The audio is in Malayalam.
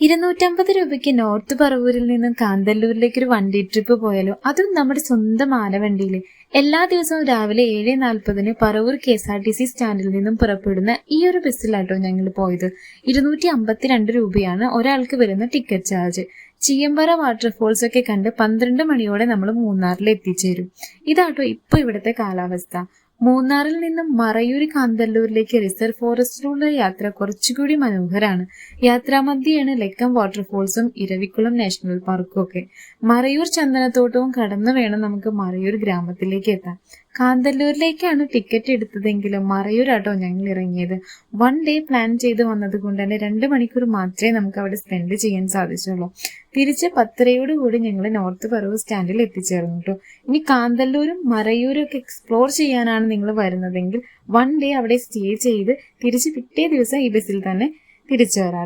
250 രൂപയ്ക്ക് നോർത്ത് പറവൂരിൽ നിന്നും കാന്തല്ലൂരിലേക്ക് ഒരു വണ്ടി ട്രിപ്പ് പോയാലോ, അതും നമ്മുടെ സ്വന്തം ആനവണ്ടിയിൽ. എല്ലാ ദിവസവും രാവിലെ 7:40 പറവൂർ KSRTC സ്റ്റാൻഡിൽ നിന്നും പുറപ്പെടുന്ന ഈ ഒരു ബസ്സിലാട്ടോ ഞങ്ങൾ പോയത്. 252 രൂപയാണ് ഒരാൾക്ക് വരുന്ന ടിക്കറ്റ് ചാർജ്. ചീയമ്പറ വാട്ടർഫോൾസ് ഒക്കെ കണ്ട് 12 മണിയോടെ നമ്മൾ മൂന്നാറിൽ എത്തിച്ചേരും. ഇതാട്ടോ ഇപ്പൊ ഇവിടുത്തെ കാലാവസ്ഥ. മൂന്നാറിൽ നിന്നും മറയൂർ കാന്തല്ലൂരിലേക്ക് റിസർവ് ഫോറസ്റ്റിലുള്ള യാത്ര കുറച്ചുകൂടി മനോഹരാണ്. യാത്രാമധ്യയാണ് ലക്കം വാട്ടർഫോൾസും ഇരവിക്കുളം നാഷണൽ പാർക്കും ഒക്കെ. മറയൂർ ചന്ദനത്തോട്ടവും കടന്നു വേണം നമുക്ക് മറയൂർ ഗ്രാമത്തിലേക്ക് എത്താൻ. കാന്തല്ലൂരിലേക്കാണ് ടിക്കറ്റ് എടുത്തതെങ്കിലും മറയൂരാട്ടോ ഞങ്ങൾ ഇറങ്ങിയത്. 1 ഡേ പ്ലാൻ ചെയ്ത് വന്നത് കൊണ്ട് തന്നെ 2 മണിക്കൂർ മാത്രമേ നമുക്ക് അവിടെ സ്പെൻഡ് ചെയ്യാൻ സാധിച്ചുള്ളൂ. തിരിച്ച് 10:30 ഞങ്ങൾ നോർത്ത് പറവൂർ സ്റ്റാൻഡിൽ എത്തിച്ചേർന്നു കേട്ടോ. ഇനി കാന്തല്ലൂരും മറയൂരും ഒക്കെ എക്സ്പ്ലോർ ചെയ്യാനാണ് നിങ്ങൾ വരുന്നതെങ്കിൽ 1 ഡേ അവിടെ സ്റ്റേ ചെയ്ത് തിരിച്ച് പിറ്റേ ദിവസം ഈ ബസ്സിൽ തന്നെ തിരിച്ചു വരാം.